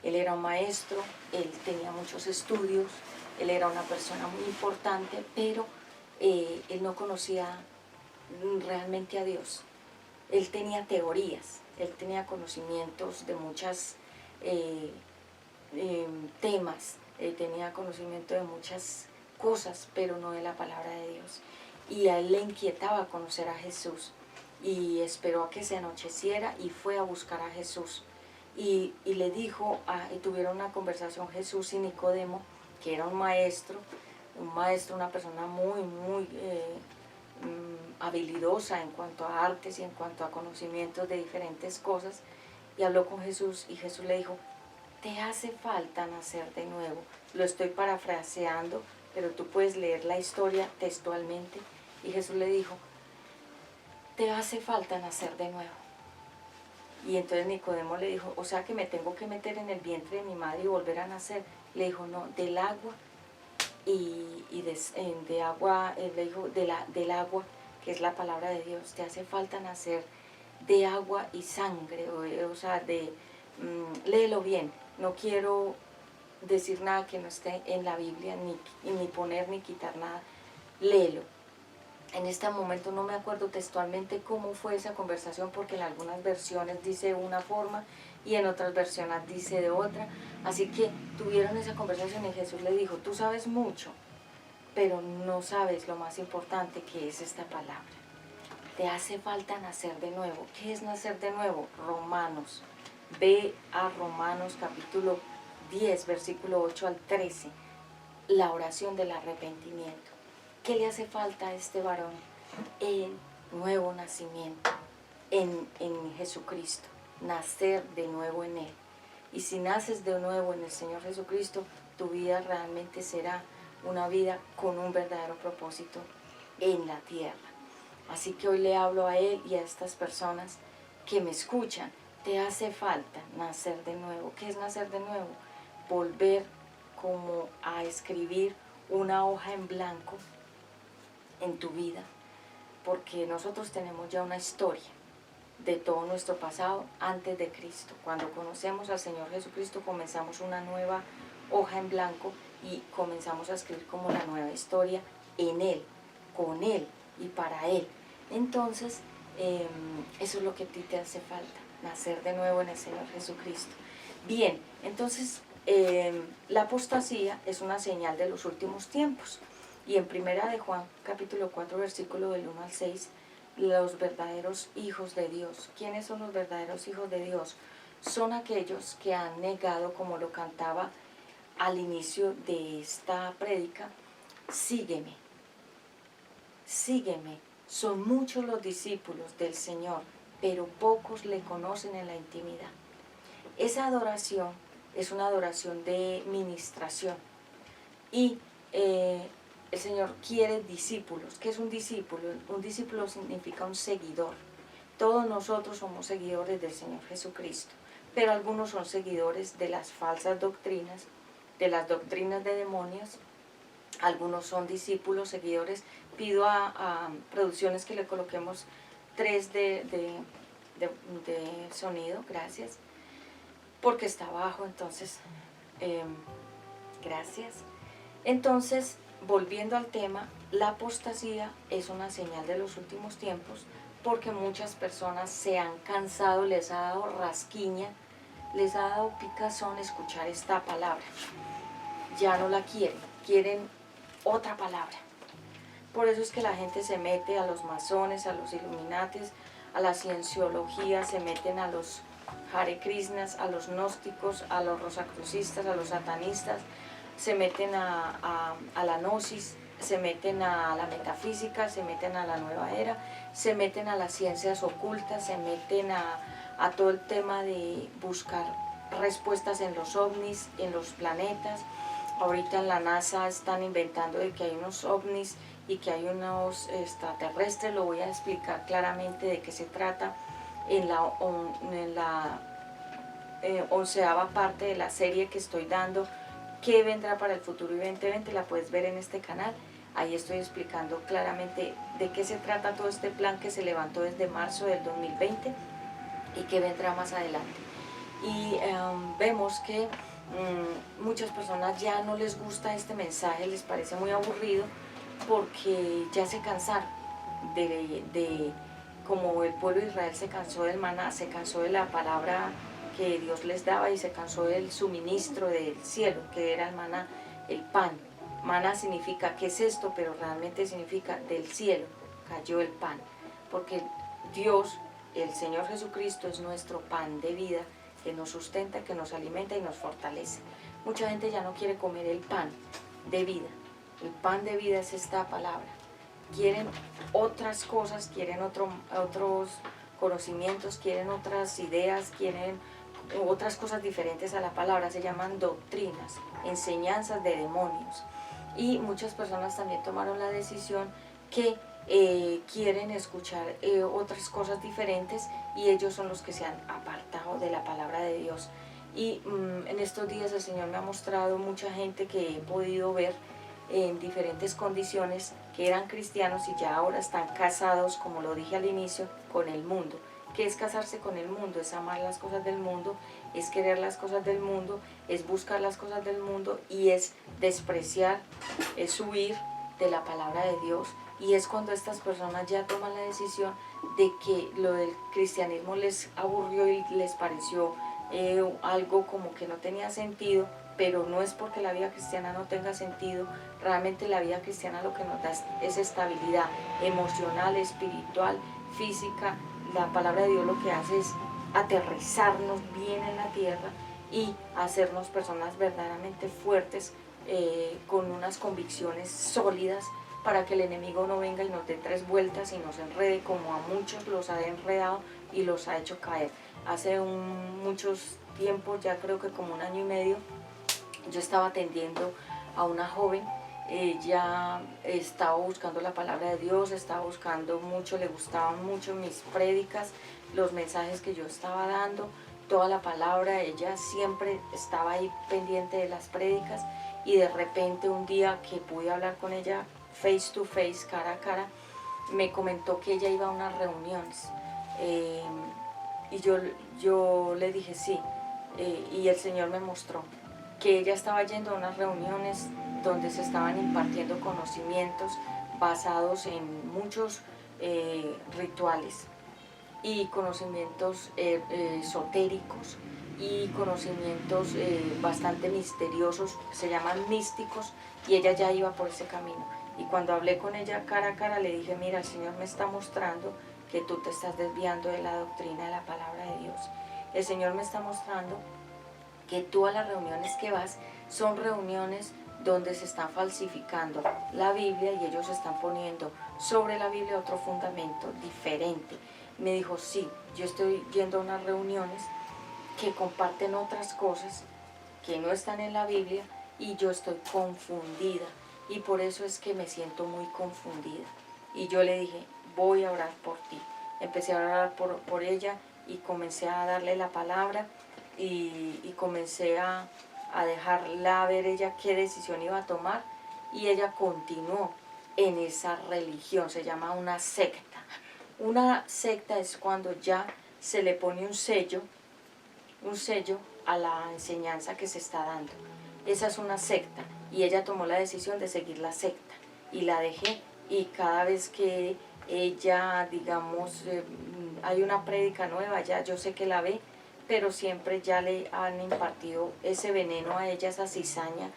Él era un maestro, él tenía muchos estudios, él era una persona muy importante, pero él no conocía realmente a Dios. Él tenía teorías, él tenía conocimientos de muchos temas, tenía conocimiento de muchas cosas, pero no de la palabra de Dios. Y a él le inquietaba conocer a Jesús, y esperó a que se anocheciera y fue a buscar a Jesús. Y le dijo, y tuvieron una conversación Jesús y Nicodemo, que era un maestro, una persona muy habilidosa en cuanto a artes y en cuanto a conocimientos de diferentes cosas, y habló con Jesús, y Jesús le dijo, te hace falta nacer de nuevo. Lo estoy parafraseando, pero tú puedes leer la historia textualmente. Y Jesús le dijo, te hace falta nacer de nuevo. Y entonces Nicodemo le dijo, o sea que me tengo que meter en el vientre de mi madre y volver a nacer. Le dijo, no, del agua le dijo, del agua, que es la palabra de Dios. Te hace falta nacer de agua y sangre, o sea, léelo bien. No quiero decir nada que no esté en la Biblia, ni poner ni quitar nada. Léelo. En este momento no me acuerdo textualmente cómo fue esa conversación, porque en algunas versiones dice una forma y en otras versiones dice de otra. Así que tuvieron esa conversación y Jesús le dijo, tú sabes mucho, pero no sabes lo más importante, que es esta palabra. Te hace falta nacer de nuevo. ¿Qué es nacer de nuevo? Romanos. Ve a Romanos capítulo 10, versículo 8 al 13. La oración del arrepentimiento. ¿Qué le hace falta a este varón? El nuevo nacimiento en Jesucristo, nacer de nuevo en Él. Y si naces de nuevo en el Señor Jesucristo, tu vida realmente será una vida con un verdadero propósito en la tierra. Así que hoy le hablo a Él y a estas personas que me escuchan. Te hace falta nacer de nuevo. ¿Qué es nacer de nuevo? Volver como a escribir una hoja en blanco en tu vida, porque nosotros tenemos ya una historia de todo nuestro pasado antes de Cristo. Cuando conocemos al Señor Jesucristo, comenzamos una nueva hoja en blanco y comenzamos a escribir como la nueva historia en Él, con Él y para Él. Entonces, eso es lo que a ti te hace falta, nacer de nuevo en el Señor Jesucristo. Bien, entonces la apostasía es una señal de los últimos tiempos. Y en Primera de Juan, capítulo 4, versículo del 1 al 6, los verdaderos hijos de Dios. ¿Quiénes son los verdaderos hijos de Dios? Son aquellos que han negado, como lo cantaba al inicio de esta prédica, sígueme, sígueme. Son muchos los discípulos del Señor, pero pocos le conocen en la intimidad. Esa adoración es una adoración de ministración y el Señor quiere discípulos. ¿Qué es un discípulo? Un discípulo significa un seguidor. Todos nosotros somos seguidores del Señor Jesucristo, pero algunos son seguidores de las falsas doctrinas, de las doctrinas de demonios. Algunos son discípulos, seguidores. Pido a producciones que le coloquemos 3 de sonido, gracias, porque está abajo, entonces, gracias. Entonces, volviendo al tema, la apostasía es una señal de los últimos tiempos, porque muchas personas se han cansado, les ha dado rasquiña, les ha dado picazón escuchar esta palabra. Ya no la quieren, quieren otra palabra. Por eso es que la gente se mete a los masones, a los Illuminatis, a la cienciología, se meten a los Hare Krishnas, a los gnósticos, a los rosacrucistas, a los satanistas, se meten a la gnosis, se meten a la metafísica, se meten a la nueva era, se meten a las ciencias ocultas, se meten a todo el tema de buscar respuestas en los ovnis, en los planetas. Ahorita en la NASA están inventando de que hay unos ovnis y que hay unos extraterrestres. Lo voy a explicar claramente de qué se trata en la 11ª parte de la serie que estoy dando, qué vendrá para el futuro y 2020, la puedes ver en este canal. Ahí estoy explicando claramente de qué se trata todo este plan que se levantó desde marzo del 2020 y qué vendrá más adelante. Y vemos que muchas personas ya no les gusta este mensaje, les parece muy aburrido porque ya se cansaron de como el pueblo de Israel se cansó del maná, se cansó de la palabra que Dios les daba y se cansó del suministro del cielo, que era el maná, el pan. Maná significa ¿qué es esto? Pero realmente significa del cielo cayó el pan, porque Dios, el Señor Jesucristo, es nuestro pan de vida, que nos sustenta, que nos alimenta y nos fortalece. Mucha gente ya no quiere comer el pan de vida. El pan de vida es esta palabra. Quieren otras cosas, quieren otros conocimientos, quieren otras ideas, quieren otras cosas diferentes a la palabra. Se llaman doctrinas, enseñanzas de demonios. Y muchas personas también tomaron la decisión que quieren escuchar otras cosas diferentes, y ellos son los que se han apartado de la palabra de Dios. Y en estos días el Señor me ha mostrado mucha gente que he podido ver en diferentes condiciones, que eran cristianos y ya ahora están casados, como lo dije al inicio, con el mundo. ¿Qué es casarse con el mundo? Es amar las cosas del mundo, es querer las cosas del mundo, es buscar las cosas del mundo, y es despreciar, es huir de la palabra de Dios. Y es cuando estas personas ya toman la decisión de que lo del cristianismo les aburrió y les pareció algo como que no tenía sentido, pero no es porque la vida cristiana no tenga sentido. Realmente la vida cristiana lo que nos da es estabilidad emocional, espiritual, física. La palabra de Dios lo que hace es aterrizarnos bien en la tierra y hacernos personas verdaderamente fuertes, con unas convicciones sólidas, para que el enemigo no venga y nos dé 3 vueltas y nos enrede, como a muchos los ha enredado y los ha hecho caer. Hace muchos tiempos, ya creo que como 1 año y medio, yo estaba atendiendo a una joven. Ella estaba buscando la palabra de Dios, estaba buscando mucho, le gustaban mucho mis prédicas, los mensajes que yo estaba dando, toda la palabra. Ella siempre estaba ahí pendiente de las prédicas, y de repente un día que pude hablar con ella face to face, cara a cara, me comentó que ella iba a unas reuniones, y yo le dije sí, y el Señor me mostró que ella estaba yendo a unas reuniones donde se estaban impartiendo conocimientos basados en muchos rituales y conocimientos esotéricos, y conocimientos bastante misteriosos, se llaman místicos, y ella ya iba por ese camino. Y cuando hablé con ella cara a cara, le dije, mira, el Señor me está mostrando que tú te estás desviando de la doctrina de la palabra de Dios. El Señor me está mostrando que tú a las reuniones que vas son reuniones donde se están falsificando la Biblia y ellos están poniendo sobre la Biblia otro fundamento diferente. Me dijo, sí, yo estoy yendo a unas reuniones que comparten otras cosas que no están en la Biblia y yo estoy confundida y por eso es que me siento muy confundida. Y yo le dije, voy a orar por ti. Empecé a orar por ella y comencé a darle la palabra y comencé a dejarla ver ella qué decisión iba a tomar y ella continuó en esa religión, se llama una secta. Una secta es cuando ya se le pone un sello a la enseñanza que se está dando. Esa es una secta y ella tomó la decisión de seguir la secta y la dejé, y cada vez que ella, digamos, hay una prédica nueva, ya yo sé que la ve, pero siempre ya le han impartido ese veneno a ella, esa cizaña,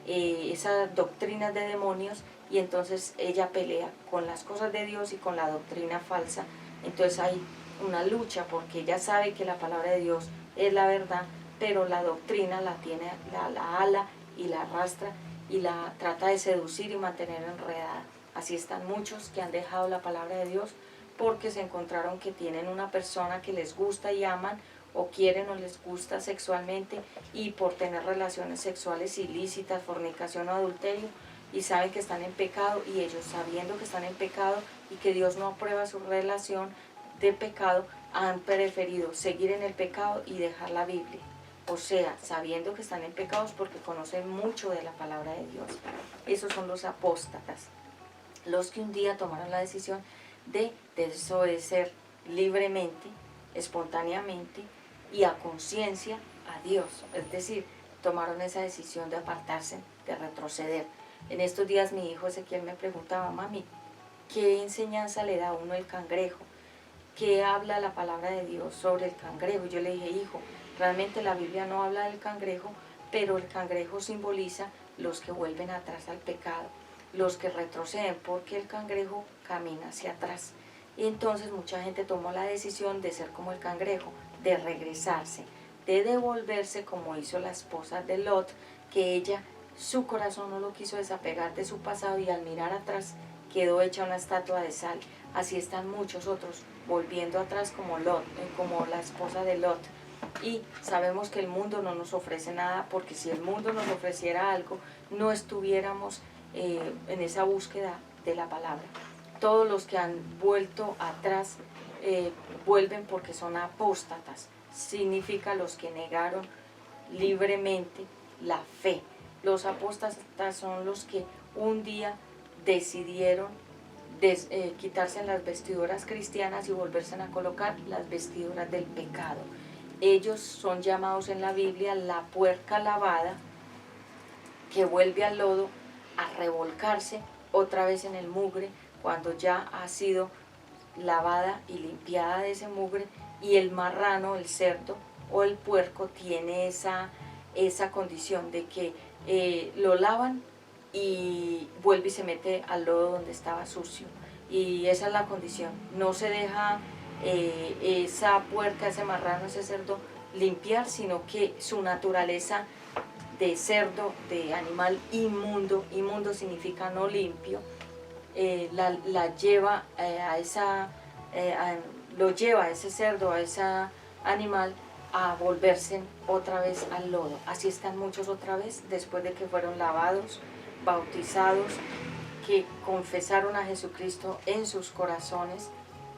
esas doctrinas de demonios, y entonces ella pelea con las cosas de Dios y con la doctrina falsa. Entonces hay una lucha porque ella sabe que la palabra de Dios es la verdad, pero la doctrina la tiene, la ala y la arrastra y la trata de seducir y mantener enredada. Así están muchos que han dejado la palabra de Dios porque se encontraron que tienen una persona que les gusta y aman, o quieren o les gusta sexualmente, y por tener relaciones sexuales ilícitas, fornicación o adulterio, y saben que están en pecado, y ellos sabiendo que están en pecado y que Dios no aprueba su relación de pecado, han preferido seguir en el pecado y dejar la Biblia. O sea, sabiendo que están en pecados porque conocen mucho de la palabra de Dios. Esos son los apóstatas, los que un día tomaron la decisión de desobedecer libremente, espontáneamente y a conciencia a Dios. Es decir, tomaron esa decisión de apartarse, de retroceder. En estos días mi hijo Ezequiel me preguntaba, mami, ¿qué enseñanza le da a uno el cangrejo? ¿Qué habla la palabra de Dios sobre el cangrejo? Y yo le dije, hijo, realmente la Biblia no habla del cangrejo, pero el cangrejo simboliza los que vuelven atrás al pecado, los que retroceden, porque el cangrejo camina hacia atrás. Y entonces mucha gente tomó la decisión de ser como el cangrejo, de regresarse, de devolverse como hizo la esposa de Lot, que ella, su corazón no lo quiso desapegar de su pasado y al mirar atrás quedó hecha una estatua de sal. Así están muchos otros volviendo atrás como Lot, como la esposa de Lot. Y sabemos que el mundo no nos ofrece nada, porque si el mundo nos ofreciera algo, no estuviéramos en esa búsqueda de la palabra. Todos los que han vuelto atrás vuelven porque son apóstatas. Significa los que negaron libremente la fe. Los apóstatas son los que un día decidieron quitarse las vestiduras cristianas y volverse a colocar las vestiduras del pecado. Ellos son llamados en la Biblia la puerca lavada, que vuelve al lodo a revolcarse otra vez en el mugre cuando ya ha sido lavada y limpiada de ese mugre, y el marrano, el cerdo o el puerco tiene esa condición de que lo lavan y vuelve y se mete al lodo donde estaba sucio, y esa es la condición. No se deja esa puerca, ese marrano, ese cerdo limpiar, sino que su naturaleza de cerdo, de animal inmundo, inmundo significa no limpio, la lleva lo lleva a ese cerdo, a ese animal, a volverse otra vez al lodo. Así están muchos otra vez después de que fueron lavados, bautizados, que confesaron a Jesucristo en sus corazones,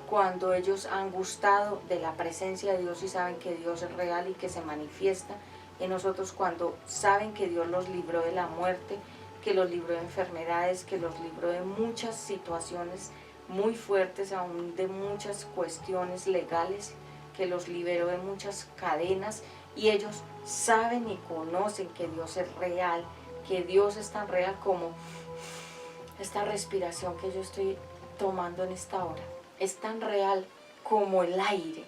cuando ellos han gustado de la presencia de Dios y saben que Dios es real y que se manifiesta en nosotros, cuando saben que Dios los libró de la muerte, que los libró de enfermedades, que los libró de muchas situaciones muy fuertes, aún de muchas cuestiones legales, que los liberó de muchas cadenas, y ellos saben y conocen que Dios es real, que Dios es tan real como esta respiración que yo estoy tomando en esta hora, es tan real como el aire,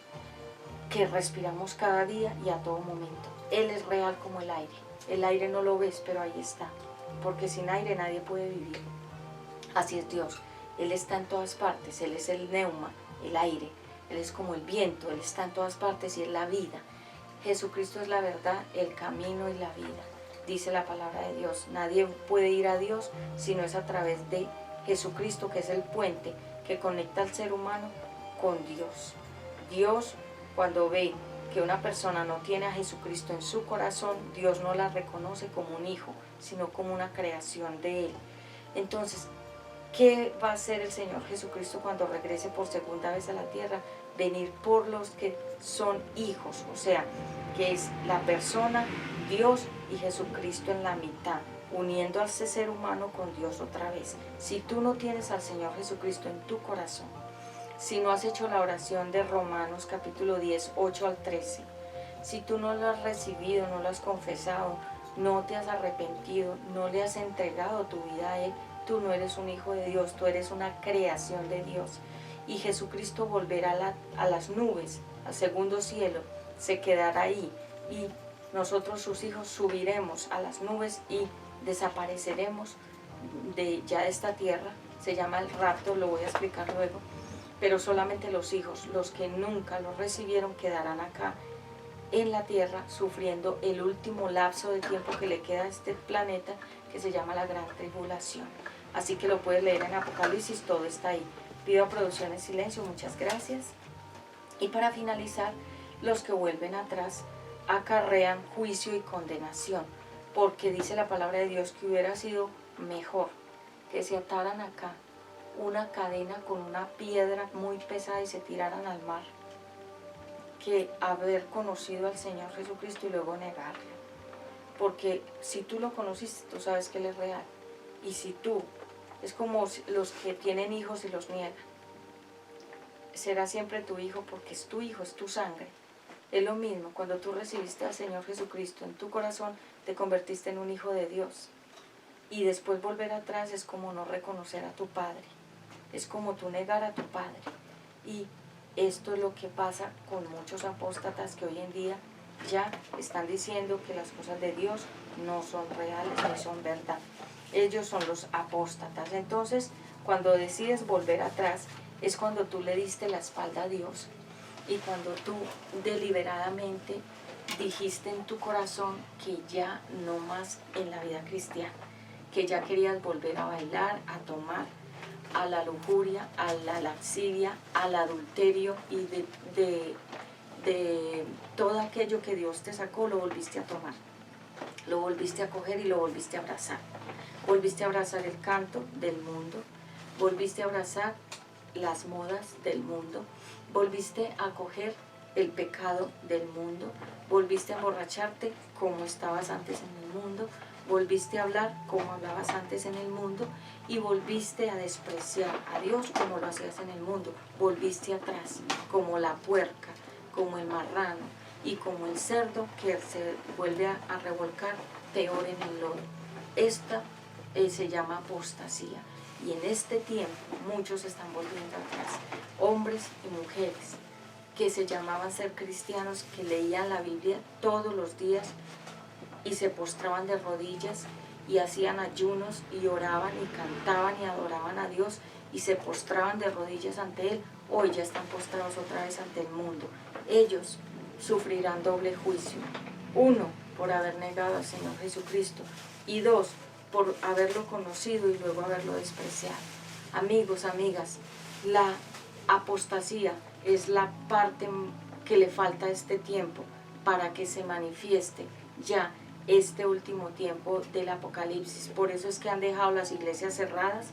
que respiramos cada día y a todo momento. Él es real como el aire. El aire no lo ves, pero ahí está, porque sin aire nadie puede vivir. Así es Dios. Él está en todas partes. Él es el neuma, el aire. Él es como el viento. Él está en todas partes y es la vida. Jesucristo es la verdad, el camino y la vida. Dice la palabra de Dios. Nadie puede ir a Dios si no es a través de Jesucristo, que es el puente que conecta al ser humano con Dios. Dios, cuando ve que una persona no tiene a Jesucristo en su corazón, Dios no la reconoce como un hijo, sino como una creación de Él. Entonces, ¿qué va a hacer el Señor Jesucristo cuando regrese por segunda vez a la tierra? Venir por los que son hijos, o sea, que es la persona, Dios y Jesucristo en la mitad, uniendo a ese ser humano con Dios otra vez. Si tú no tienes al Señor Jesucristo en tu corazón, si no has hecho la oración de Romanos capítulo 10, 8 al 13, si tú no lo has recibido, no lo has confesado, no te has arrepentido, no le has entregado tu vida a Él, tú no eres un hijo de Dios, tú eres una creación de Dios. Y Jesucristo volverá a las nubes, al segundo cielo, se quedará ahí y nosotros sus hijos subiremos a las nubes y desapareceremos de esta tierra. Se llama el rapto, lo voy a explicar luego, pero solamente los hijos, los que nunca lo recibieron, quedarán acá en la tierra sufriendo el último lapso de tiempo que le queda a este planeta, que se llama la Gran Tribulación. Así que lo puedes leer en Apocalipsis, todo está ahí. Pido a producción en silencio, muchas gracias. Y para finalizar, los que vuelven atrás acarrean juicio y condenación, porque dice la palabra de Dios que hubiera sido mejor que se ataran acá una cadena con una piedra muy pesada y se tiraran al mar, que haber conocido al Señor Jesucristo y luego negarlo. Porque si tú lo conociste, tú sabes que Él es real. Y si tú, es como los que tienen hijos y los niegan, será siempre tu hijo porque es tu hijo, es tu sangre. Es lo mismo, cuando tú recibiste al Señor Jesucristo en tu corazón, te convertiste en un hijo de Dios. Y después volver atrás es como no reconocer a tu Padre. Es como tú negar a tu Padre. Y esto es lo que pasa con muchos apóstatas que hoy en día ya están diciendo que las cosas de Dios no son reales ni son verdad. Ellos son los apóstatas. Entonces, cuando decides volver atrás, es cuando tú le diste la espalda a Dios y cuando tú deliberadamente dijiste en tu corazón que ya no más en la vida cristiana, que ya querías volver a bailar, a tomar, a la lujuria, a la lascivia, al adulterio y de todo aquello que Dios te sacó, lo volviste a tomar, lo volviste a coger y lo volviste a abrazar. Volviste a abrazar el canto del mundo, volviste a abrazar las modas del mundo, volviste a coger el pecado del mundo, volviste a emborracharte como estabas antes en el mundo, volviste a hablar como hablabas antes en el mundo y volviste a despreciar a Dios como lo hacías en el mundo. Volviste atrás como la puerca, como el marrano y como el cerdo que se vuelve a revolcar peor en el lodo. Esta se llama apostasía y en este tiempo muchos están volviendo atrás, hombres y mujeres que se llamaban ser cristianos, que leían la Biblia todos los días y se postraban de rodillas y hacían ayunos y oraban y cantaban y adoraban a Dios y se postraban de rodillas ante Él. Hoy ya están postrados otra vez ante el mundo. Ellos sufrirán doble juicio. 1, por haber negado al Señor Jesucristo y 2, por haberlo conocido y luego haberlo despreciado. Amigos, amigas, la apostasía es la parte que le falta a este tiempo para que se manifieste ya este último tiempo del Apocalipsis. Por eso es que han dejado las iglesias cerradas,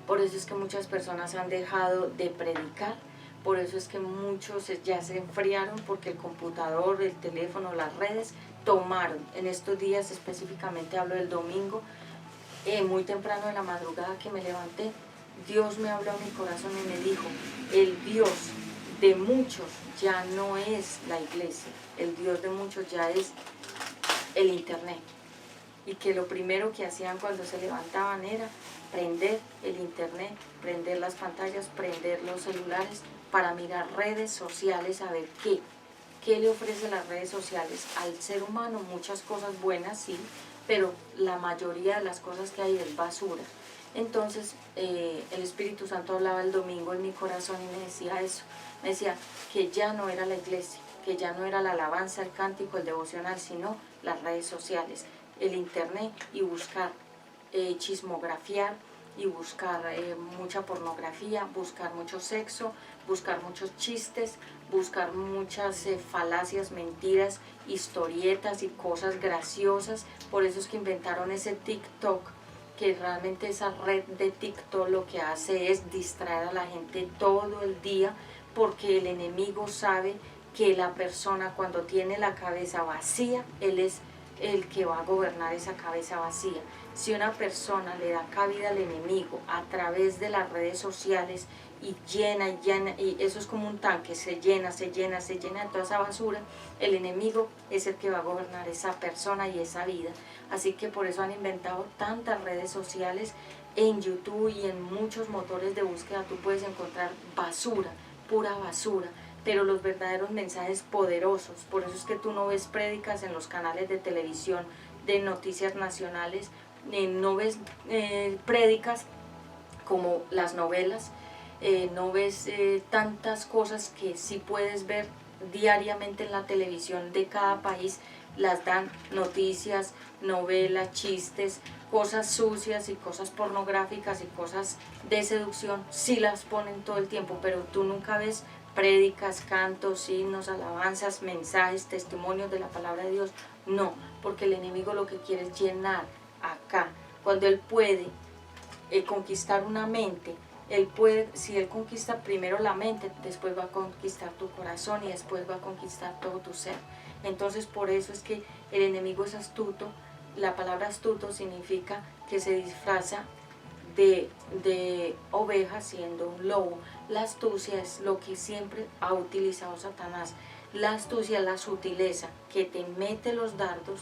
por eso es que muchas personas han dejado de predicar, por eso es que muchos ya se enfriaron porque el computador, el teléfono, las redes tomaron. En estos días, específicamente hablo del domingo, muy temprano en la madrugada que me levanté, Dios me habló a mi corazón y me dijo, el Dios de muchos ya no es la iglesia, el Dios de muchos ya es el internet. Y que lo primero que hacían cuando se levantaban era prender el internet, prender las pantallas, prender los celulares, para mirar redes sociales a ver qué le ofrece las redes sociales al ser humano. Muchas cosas buenas, sí, pero la mayoría de las cosas que hay es basura. Entonces el Espíritu Santo hablaba el domingo en mi corazón y me decía eso, me decía que ya no era la iglesia, que ya no era la alabanza, el cántico, el devocional, sino las redes sociales, el internet, y buscar chismografiar y buscar mucha pornografía, buscar mucho sexo, buscar muchos chistes, buscar muchas falacias, mentiras, historietas y cosas graciosas. Por eso es que inventaron ese TikTok, que realmente esa red de TikTok lo que hace es distraer a la gente todo el día, porque el enemigo sabe que la persona cuando tiene la cabeza vacía, él es el que va a gobernar esa cabeza vacía. Si una persona le da cabida al enemigo a través de las redes sociales y llena, y eso es como un tanque, se llena de toda esa basura, el enemigo es el que va a gobernar esa persona y esa vida. Así que por eso han inventado tantas redes sociales. En YouTube y en muchos motores de búsqueda tú puedes encontrar basura, pura basura, pero los verdaderos mensajes poderosos. Por eso es que tú no ves prédicas en los canales de televisión de noticias nacionales, no ves prédicas como las novelas, no ves tantas cosas que sí puedes ver diariamente en la televisión de cada país. Las dan noticias, novelas, chistes, cosas sucias y cosas pornográficas y cosas de seducción, sí las ponen todo el tiempo, pero tú nunca ves prédicas, cantos, himnos, alabanzas, mensajes, testimonios de la palabra de Dios. No, porque el enemigo lo que quiere es llenar acá. Cuando él puede conquistar una mente, él puede, si él conquista primero la mente, después va a conquistar tu corazón y después va a conquistar todo tu ser. Entonces por eso es que el enemigo es astuto. La palabra astuto significa que se disfraza de oveja siendo un lobo. La astucia es lo que siempre ha utilizado Satanás. La astucia es la sutileza, que te mete los dardos,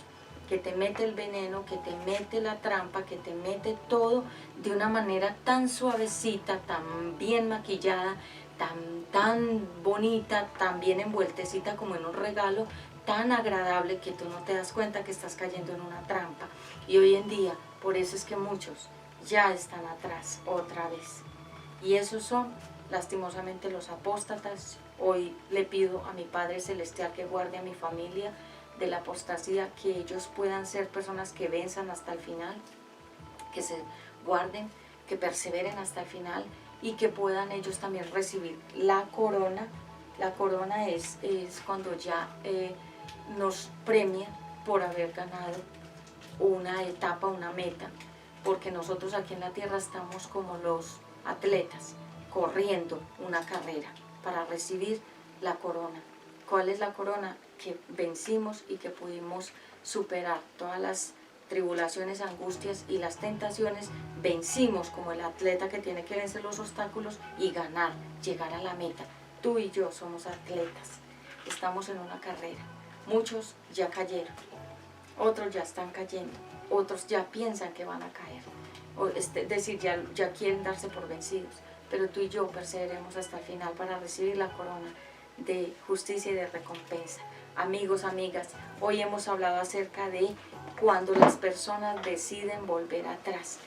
que te mete el veneno, que te mete la trampa, que te mete todo de una manera tan suavecita, tan bien maquillada, tan bonita, tan bien envueltecita como en un regalo, tan agradable que tú no te das cuenta que estás cayendo en una trampa. Y hoy en día, por eso es que muchos ya están atrás otra vez. Y esos son lastimosamente los apóstatas. Hoy le pido a mi Padre Celestial que guarde a mi familia de la apostasía, que ellos puedan ser personas que venzan hasta el final, que se guarden, que perseveren hasta el final y que puedan ellos también recibir la corona. La corona es cuando ya nos premia por haber ganado una etapa, una meta, porque nosotros aquí en la tierra estamos como los atletas, corriendo una carrera para recibir la corona. ¿Cuál es la corona? Que vencimos y que pudimos superar todas las tribulaciones, angustias y las tentaciones. Vencimos como el atleta que tiene que vencer los obstáculos y ganar, llegar a la meta. Tú y yo somos atletas, estamos en una carrera. Muchos ya cayeron, otros ya están cayendo, otros ya piensan que van a caer, es decir, ya quieren darse por vencidos, pero tú y yo perseveremos hasta el final para recibir la corona de justicia y de recompensa. Amigos, amigas, hoy hemos hablado acerca de cuando las personas deciden volver atrás.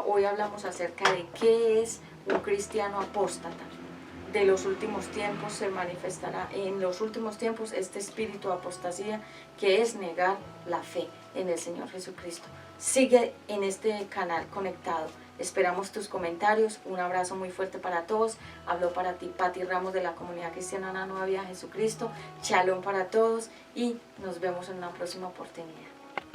Hoy hablamos acerca de qué es un cristiano apóstata. De los últimos tiempos se manifestará en los últimos tiempos este espíritu de apostasía, que es negar la fe en el Señor Jesucristo. Sigue en este canal conectado. Esperamos tus comentarios. Un abrazo muy fuerte para todos. Habló para ti Patti Ramos de la Comunidad Cristiana Una Nueva Vida en Jesucristo. Shalom para todos y nos vemos en una próxima oportunidad.